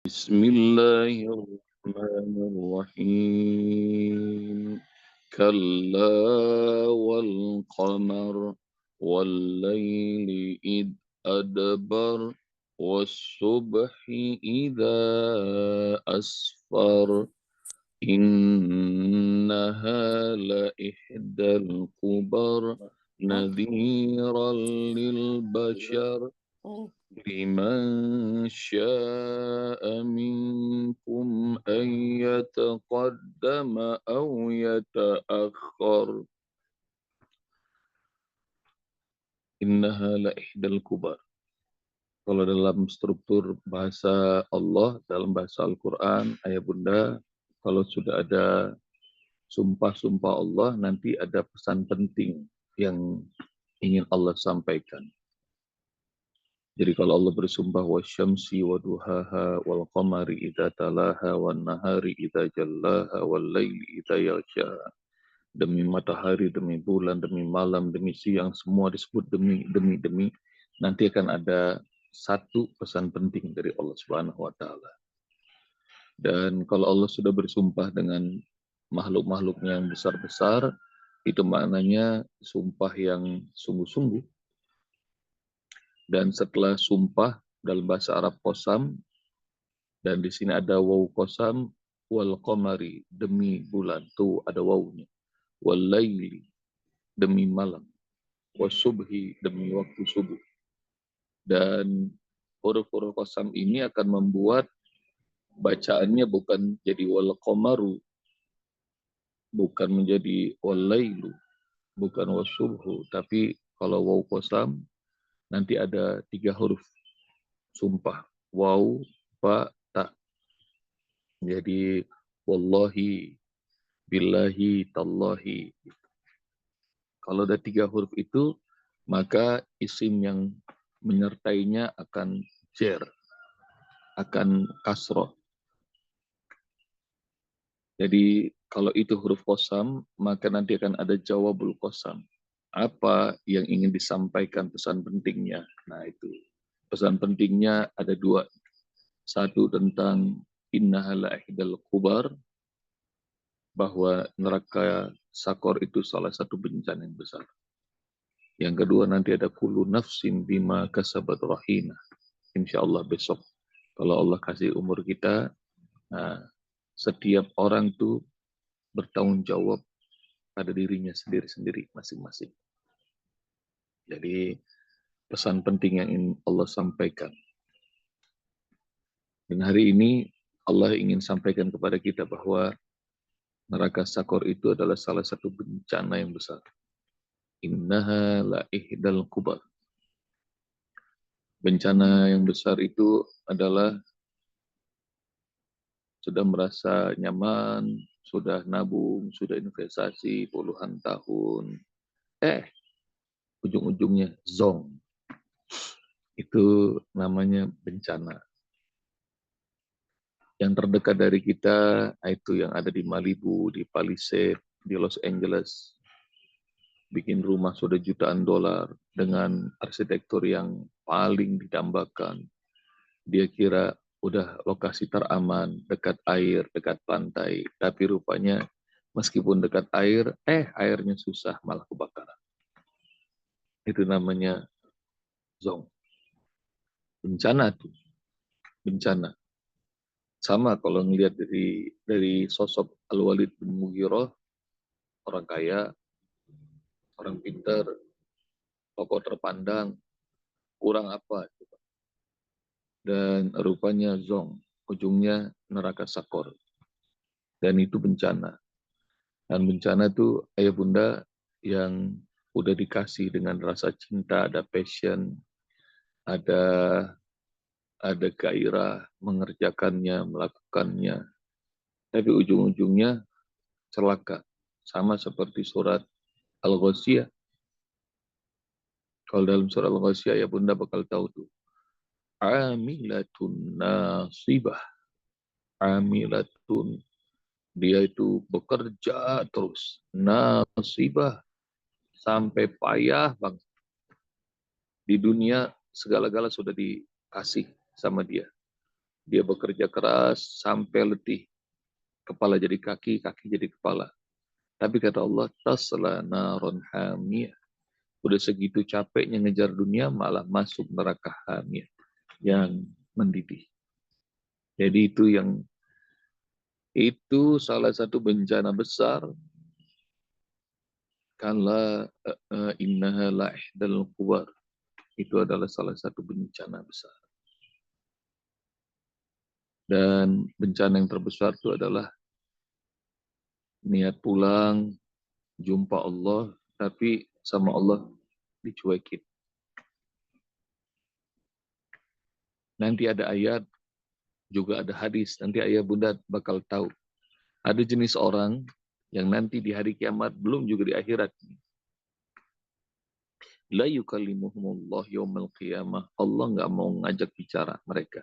بسم الله الرحمن الرحيم. كلا والقمر والليل إذ أدبر والصبح إذا أسفر إنها لإحدى الكبر نذيرا للبشر لمن شاء منكم أن يتقدم أو يتأخر إنها لإحدى الكبر. Kalau dalam struktur bahasa Allah, dalam bahasa Al-Quran, ayah bunda, kalau sudah ada sumpah-sumpah Allah, nanti ada pesan penting yang ingin Allah sampaikan. Jadi kalau Allah bersumpah wasyamsi wa duhaha wal qamari idza talaha wan nahari idza jallaha wal laili idza yaghsha, demi matahari, demi bulan, demi malam, demi siang, semua disebut demi, nanti akan ada satu pesan penting dari Allah Subhanahu wa taala. Dan kalau Allah sudah bersumpah dengan makhluk-makhluknya yang besar-besar, itu maknanya sumpah yang sungguh-sungguh. Dan setelah sumpah dalam bahasa Arab qasam, dan di sini ada waw qasam, wal qamari, demi bulan, tuh ada wawnya. Wal laili, demi malam. Was subhi, demi waktu subuh. Dan huruf-huruf qasam ini akan membuat bacaannya bukan jadi wal qamaru, bukan menjadi wal lailu, bukan was subhu, tapi kalau waw qasam nanti ada 3 huruf sumpah. Waw, fa, ta. Jadi wallahi, billahi, tallahi. Kalau ada 3 huruf itu, maka isim yang menyertainya akan jer, akan kasroh. Jadi kalau itu huruf qasam, maka nanti akan ada jawabul qasam. Apa yang ingin disampaikan pesan pentingnya? Nah itu. Pesan pentingnya ada 2. Satu tentang innaha la'ihdal kubar, bahwa neraka sakor itu salah satu bencana yang besar. Yang kedua nanti ada kullu nafsin bima kasabat rahina. Insya Allah besok, kalau Allah kasih umur kita, nah, setiap orang tuh bertanggung jawab pada dirinya sendiri-sendiri masing-masing. Jadi pesan penting yang ingin Allah sampaikan. Dan hari ini Allah ingin sampaikan kepada kita bahwa neraka sakor itu adalah salah satu bencana yang besar. Innaha la'ihdal kubar. Bencana yang besar itu adalah sudah merasa nyaman, sudah nabung, sudah investasi puluhan tahun. Ujung-ujungnya zong. Itu namanya bencana. Yang terdekat dari kita, itu yang ada di Malibu, di Palisade, di Los Angeles. Bikin rumah sudah jutaan dolar dengan arsitektur yang paling didambakan. Dia kira udah lokasi teraman, dekat air, dekat pantai. Tapi rupanya meskipun dekat air, airnya susah, malah kebakaran. Itu namanya zong. Bencana tuh, bencana. Sama kalau ngelihat dari sosok Al-Walid bin Mughirah, orang kaya, orang pintar, tokoh terpandang, kurang apa? Dan rupanya zong, ujungnya neraka sakor. Dan itu bencana. Dan bencana itu ayah bunda yang udah dikasih dengan rasa cinta, ada passion, ada gairah mengerjakannya, melakukannya. Tapi ujung-ujungnya celaka. Sama seperti surat Al-Ghasyiyah. Kalau dalam surat Al-Ghasyiyah ya bunda bakal tahu tuh. Amilatun nasibah. Amilatun. Dia itu bekerja terus. Nasibah. Sampai payah bang. Di dunia segala-gala sudah dikasih sama dia. Dia bekerja keras sampai letih. Kepala jadi kaki, kaki jadi kepala. Tapi kata Allah, tasla naron hamiyah. Udah segitu capeknya ngejar dunia, malah masuk neraka hamiyah yang mendidih. Jadi itu salah satu bencana besar. Kala innaha la ihdal kubar. Itu adalah salah satu bencana besar. Dan bencana yang terbesar itu adalah niat pulang, jumpa Allah, tapi sama Allah dicuekin. Nanti ada ayat, juga ada hadis. Nanti ayah bunda bakal tahu. Ada jenis orang yang nanti di hari kiamat, belum juga di akhirat. La yukallimuhumullah yawmal qiyamah. Allah nggak mau ngajak bicara mereka.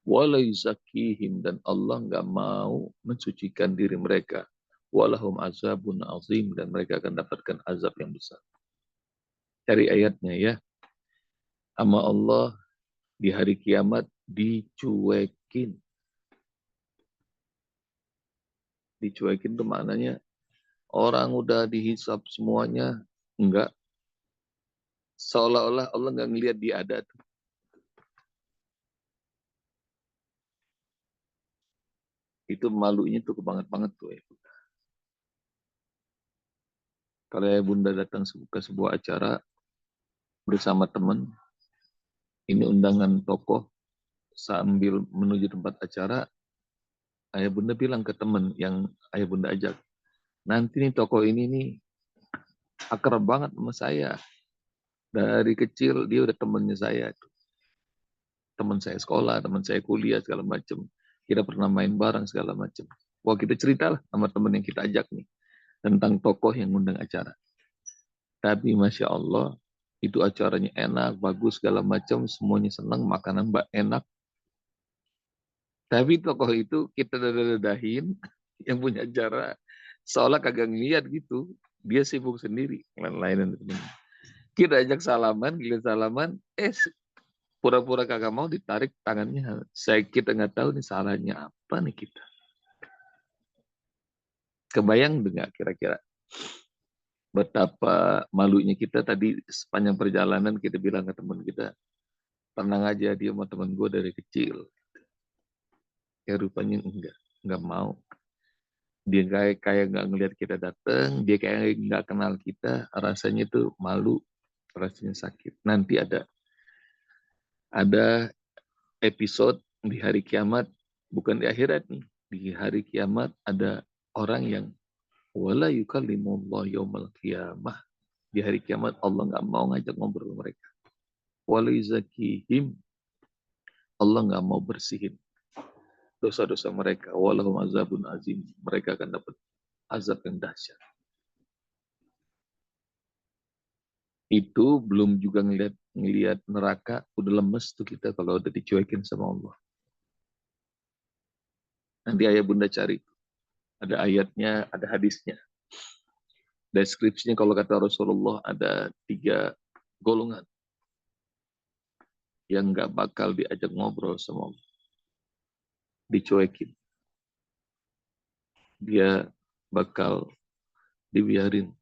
Wala yuzakihim, dan Allah nggak mau mensucikan diri mereka. Walahum azabun azim, dan mereka akan dapatkan azab yang besar. Cari ayatnya ya. Ama Allah di hari kiamat dicuekin. Dicuekin itu maknanya orang udah dihisap semuanya, enggak. Seolah-olah Allah nggak ngelihat dia ada tuh. Itu malunya tuh banget tuh ya. Kalau ya bunda datang ke sebuah acara bersama teman, ini undangan tokoh, sambil menuju tempat acara, ayah bunda bilang ke teman yang ayah bunda ajak, nanti nih tokoh ini nih akrab banget sama saya. Dari kecil dia udah temennya saya. Teman saya sekolah, teman saya kuliah, segala macam. Kita pernah main bareng segala macam. Wah, kita cerita lah sama teman yang kita ajak nih tentang tokoh yang ngundang acara. Tapi Masya Allah, itu acaranya enak, bagus, segala macam, semuanya senang, makanan mbak enak. Tapi tokoh itu kita dadah-dadahin, yang punya acara, seolah kagak ngeliat gitu. Dia sibuk sendiri, lain-lain. Kita ajak salaman, gila salaman, pura-pura kagak mau, ditarik tangannya. Kita nggak tahu nih salahnya apa nih kita. Kebayang nggak kira-kira betapa malunya kita tadi sepanjang perjalanan kita bilang ke teman kita, tenang aja, dia mau teman gue dari kecil. Ya rupanya enggak mau. Dia kayak nggak ngelihat kita datang, dia kayak nggak kenal kita, rasanya tuh malu, rasanya sakit. Nanti ada episode di hari kiamat, bukan di akhirat nih. Di hari kiamat ada orang yang wala yukallimullah yaumal qiyamah. Di hari kiamat Allah nggak mau ngajak ngobrol mereka. Wala yuzakihim, Allah nggak mau bersihin dosa-dosa mereka. Walahum azabun azim, mereka akan dapat azab yang dahsyat. Itu belum juga ngelihat neraka, udah lemes tuh kita kalau udah dicuekin sama Allah. Nanti ayah bunda cari, ada ayatnya, ada hadisnya. Deskripsinya kalau kata Rasulullah ada 3 golongan yang nggak bakal diajak ngobrol sama Allah. Dicuekin. Dia bakal dibiarin.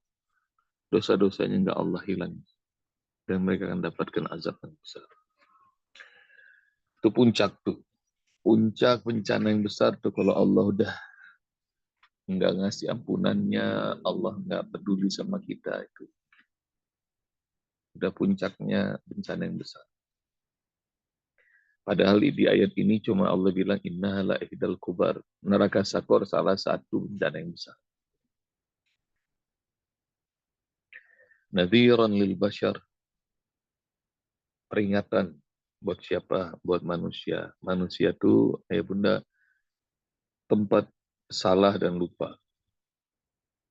Dosa-dosanya nggak Allah hilang. Dan mereka akan dapatkan azab yang besar. Itu puncak tuh. Puncak bencana yang besar tuh kalau Allah udah nggak ngasih ampunannya, Allah nggak peduli sama kita, itu udah puncaknya bencana yang besar. Padahal di ayat ini cuma Allah bilang innaha la ihdal kubar. Neraka Sakor salah satu bencana yang besar. Nadhiran lil bashar. Peringatan buat siapa? Buat manusia. Manusia itu, ayah bunda, tempat salah dan lupa.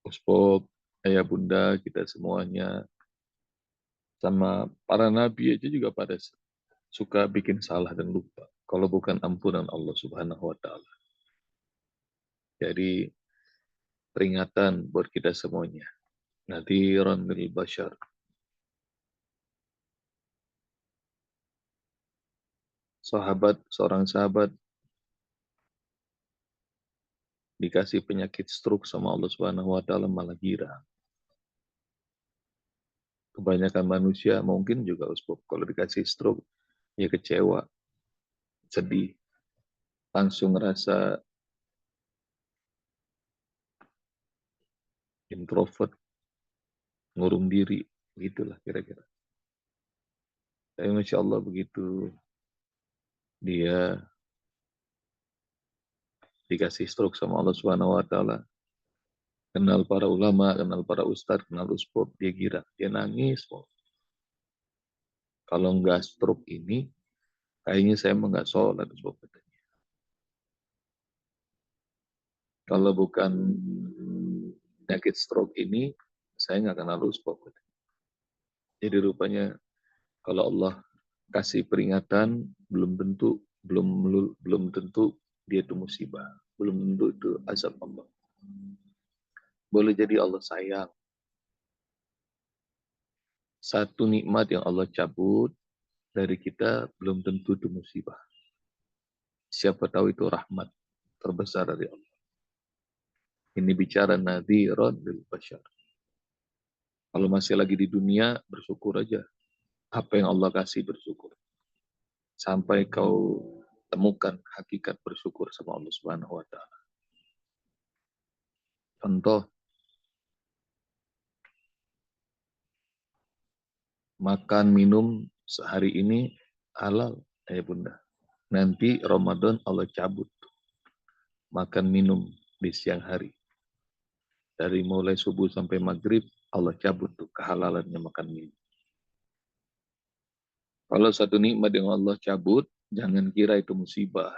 Uspok, ayah bunda, kita semuanya, sama para nabi aja juga pada suka bikin salah dan lupa. Kalau bukan ampunan Allah Subhanahu wa Ta'ala. Jadi peringatan buat kita semuanya. Nadhiran lil bashar. Seorang sahabat dikasih penyakit stroke sama Allah Subhanahu wa taala malah girang. Kebanyakan manusia mungkin juga Usbab kalau dikasih stroke ya kecewa, sedih, langsung ngerasa introvert, ngurung diri, gitulah kira-kira. Tapi Masya Allah begitu dia dikasih stroke sama Allah Subhanahu wa taala, kenal para ulama, kenal para ustadz, kenal usbab, dia girang, dia nangis. Kalau nggak stroke ini, kayaknya saya mah nggak sholat usbab. Kalau bukan penyakit stroke ini, saya nggak kenal usbab. Jadi rupanya kalau Allah kasih peringatan, belum tentu dia itu musibah, belum tentu itu azab Allah. Boleh jadi Allah sayang. Satu nikmat yang Allah cabut dari kita belum tentu itu musibah. Siapa tahu itu rahmat terbesar dari Allah. Ini bicara nadhiran lil bashar. Kalau masih lagi di dunia, bersyukur aja. Apa yang Allah kasih bersyukur. Sampai kau temukan hakikat bersyukur sama Allah Subhanahu wa taala. Contoh, makan minum sehari ini halal, Bunda. Nanti Ramadan Allah cabut makan minum di siang hari. Dari mulai subuh sampai maghrib, Allah cabut tuh kehalalannya makan minum. Kalau satu nikmat yang Allah cabut, jangan kira itu musibah.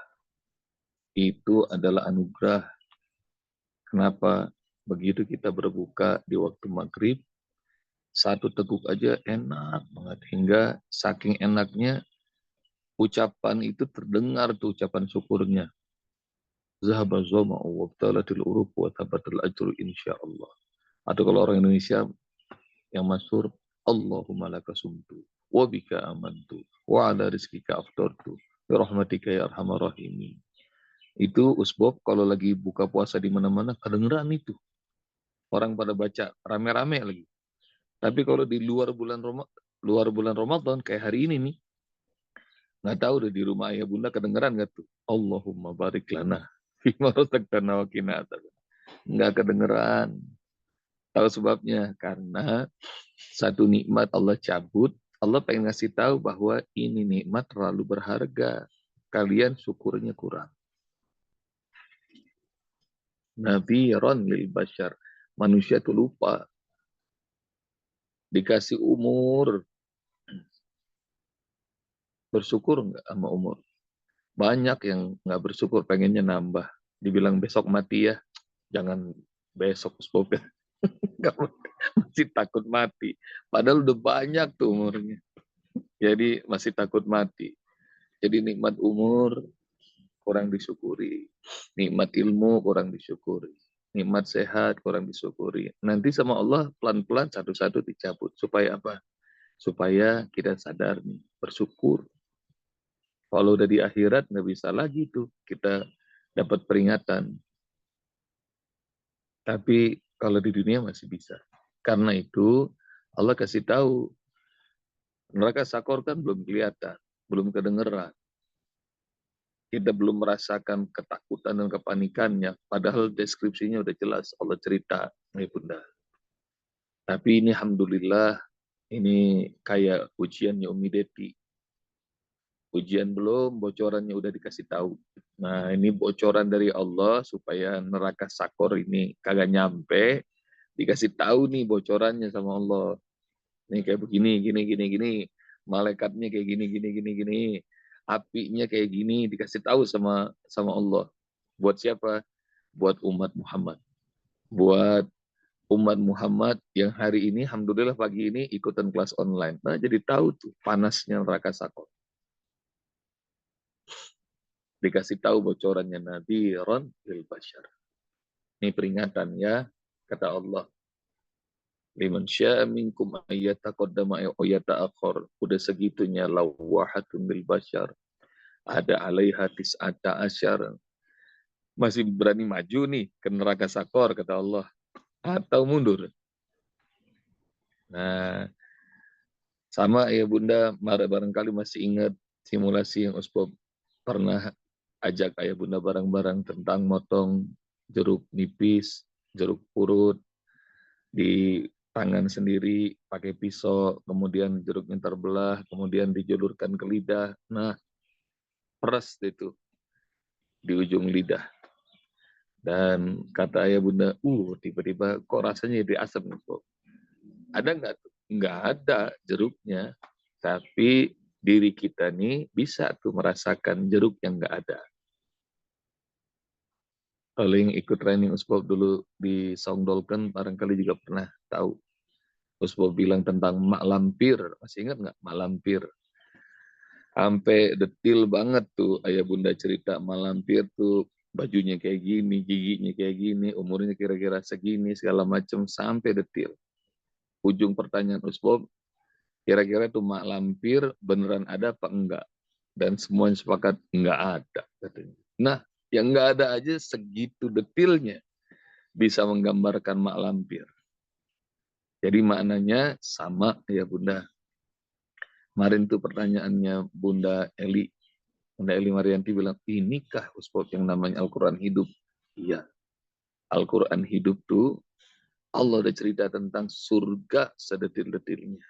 Itu adalah anugerah. Kenapa? Begitu kita berbuka di waktu maghrib, satu teguk aja enak banget. Hingga saking enaknya, ucapan itu terdengar tuh ucapan syukurnya. Zahaba zoma'u wabtalatil uruq wa tabatal ajru insyaallah. Atau kalau orang Indonesia yang masyhur, Allahumma laka sumtu wa bika amantu wa ala rizkika aftartu bi rahmatika ya arhamar rahimin. Itu usbab kalau lagi buka puasa di mana-mana kedengeran itu. Orang pada baca rame-rame lagi. Tapi kalau di luar bulan Ramadan kayak hari ini nih, nggak tahu deh di rumah ayah bunda kedengeran nggak tuh? Allahumma barik lana fima razaqtana wa qina adzabannar. Nggak kedengeran. Tahu sebabnya? Karena satu nikmat Allah cabut, Allah pengen ngasih tahu bahwa ini nikmat terlalu berharga. Kalian syukurnya kurang. Nadhiran lil bashar. Manusia tuh lupa. Dikasih umur. Bersyukur nggak sama umur? Banyak yang nggak bersyukur, pengennya nambah. Dibilang besok mati ya. Jangan besok, sebab masih takut mati. Padahal udah banyak tuh umurnya. Jadi masih takut mati. Jadi nikmat umur kurang disyukuri. Nikmat ilmu kurang disyukuri. Nikmat sehat kurang disyukuri. Nanti sama Allah pelan-pelan satu-satu dicabut. Supaya apa? Supaya kita sadar nih, bersyukur. Kalau udah di akhirat nggak bisa lagi tuh kita dapat peringatan. Tapi kalau di dunia masih bisa. Karena itu Allah kasih tahu neraka sakor kan belum kelihatan, belum kedengeran. Kita belum merasakan ketakutan dan kepanikannya. Padahal deskripsinya udah jelas. Allah cerita, ya Bunda. Tapi ini Alhamdulillah, ini kayak ujiannya Umi Deti. Ujian belum, bocorannya udah dikasih tahu. Nah, ini bocoran dari Allah supaya neraka sakor ini kagak nyampe. Dikasih tahu nih bocorannya sama Allah. Nih kayak begini, gini. Malaikatnya kayak gini. Apinya kayak gini, dikasih tahu sama Allah. Buat siapa? Buat umat Muhammad. Buat umat Muhammad yang hari ini, alhamdulillah pagi ini ikutan kelas online. Nah, jadi tahu tuh panasnya neraka sakor. Dikasih tahu bocorannya nadhiran lil bashar. Ini peringatan ya, kata Allah. Liman syaa minkum ayyataqaddama aw yata'akhir. Udah segitunya lawahatun lil bashar. Ada alaiha tis'ata asyar. Masih berani maju nih ke neraka sakor, kata Allah. Atau mundur. Nah, sama ya Bunda, barangkali masih ingat simulasi yang Usbop pernah ajak ayah Bunda bareng-bareng tentang motong jeruk nipis, jeruk purut di tangan sendiri pakai pisau, kemudian jeruknya terbelah, kemudian dijulurkan ke lidah. Nah, peras itu di ujung lidah. Dan kata ayah Bunda, tiba-tiba kok rasanya jadi asam nih, kok. Ada nggak tuh? Nggak ada jeruknya. Tapi diri kita nih bisa tuh merasakan jeruk yang nggak ada. Kalau yang ikut training Usbop dulu di Songdolken, barangkali juga pernah tahu. Usbop bilang tentang mak lampir. Masih ingat nggak mak lampir? Sampai detil banget tuh ayah bunda cerita mak lampir tuh bajunya kayak gini, giginya kayak gini, umurnya kira-kira segini, segala macam sampai detil. Ujung pertanyaan Usbop, kira-kira tuh mak lampir beneran ada apa enggak? Dan semuanya sepakat enggak ada katanya. Nah, yang enggak ada aja segitu detilnya bisa menggambarkan mak lampir. Jadi maknanya sama ya Bunda. Kemarin tuh pertanyaannya Bunda Eli. Bunda Eli Marianti bilang, inikah Ustaz yang namanya Al-Quran hidup? Iya. Al-Quran hidup tuh Allah udah cerita tentang surga sedetil-detilnya.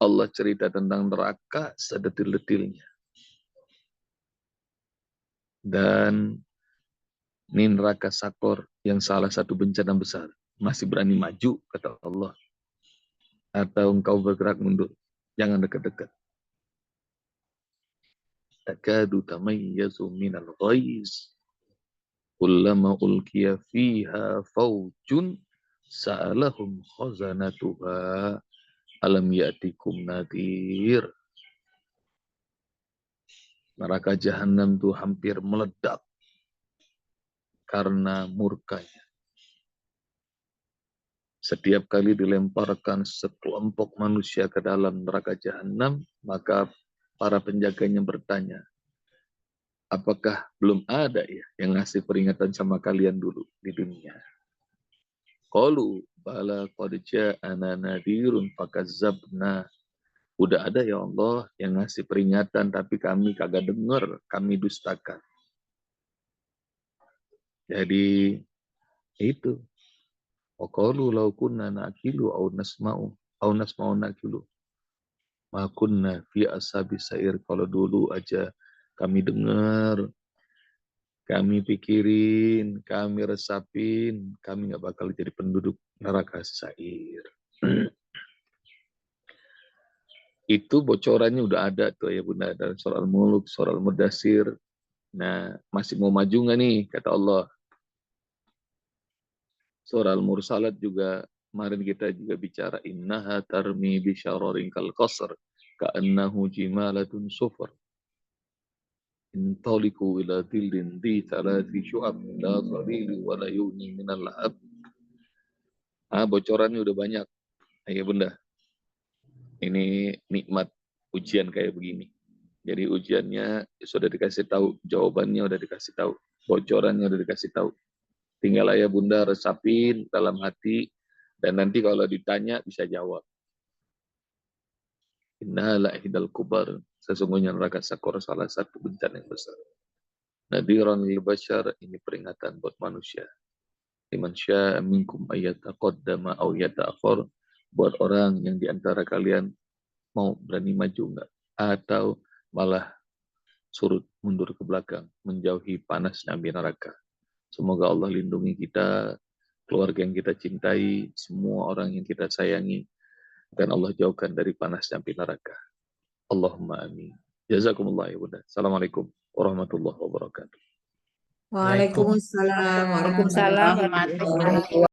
Allah cerita tentang neraka sedetil-detilnya. Dan ini neraka sakor yang salah satu bencana besar. Masih berani maju, kata Allah. Atau engkau bergerak mundur. Jangan dekat-dekat. Takadu tamayyazu minal ghaiz. Kullama ulkiya fiha fawjun sa'alahum khazanatuha alam ya'tikum nadir. Neraka jahanam itu hampir meledak karena murkanya. Setiap kali dilemparkan sekelompok manusia ke dalam neraka jahanam, maka para penjaganya bertanya, apakah belum ada ya yang ngasih peringatan sama kalian dulu di dunia? Qalu bala qad ja'ana nadirun fakazzabna. Udah ada ya Allah yang ngasih peringatan tapi kami kagak dengar, kami dustakan. Jadi itu. Wa qalu law kunna naqilu aw nasma'u naqilu. Ma kunna fi ashabi sa'ir. Kalau dulu aja kami dengar, kami pikirin, kami resapin, kami nggak bakal jadi penduduk neraka sa'ir. Itu bocorannya udah ada tuh ya Bunda dalam surah Al-Mulk, surah Al-Mudassir. Nah, masih mau maju nggak nih kata Allah? Surah Al-Mursalat juga kemarin kita juga bicara innaha tarmi bi syararin kal qasr ka'annahu jimalatun sufur. Intaliku ila dhillin di thalathi syu'ab la dhalili wa la yughni minal lahab. Bocorannya udah banyak. Ayo Bunda. Ini nikmat ujian kayak begini. Jadi ujiannya sudah dikasih tahu, jawabannya udah dikasih tahu, bocorannya udah dikasih tahu. Tinggal ayah bunda resapin dalam hati, dan nanti kalau ditanya bisa jawab. Inna la'idal kubar. Sesungguhnya neraka sakor salah satu bencana yang besar. Nadiran lil bashar, ini peringatan buat manusia. Liman sya'a minkum ayyataqaddama aw yata'akhir. Buat orang yang diantara kalian mau berani maju enggak? Atau malah surut mundur ke belakang, menjauhi panasnya api neraka. Semoga Allah lindungi kita, keluarga yang kita cintai, semua orang yang kita sayangi, dan Allah jauhkan dari panasnya api neraka. Allahumma amin. Jazakumullah ya Bunda. Assalamualaikum warahmatullahi wabarakatuh. Waalaikumsalam warahmatullahi Waalaikumsalam warahmatullahi wabarakatuh.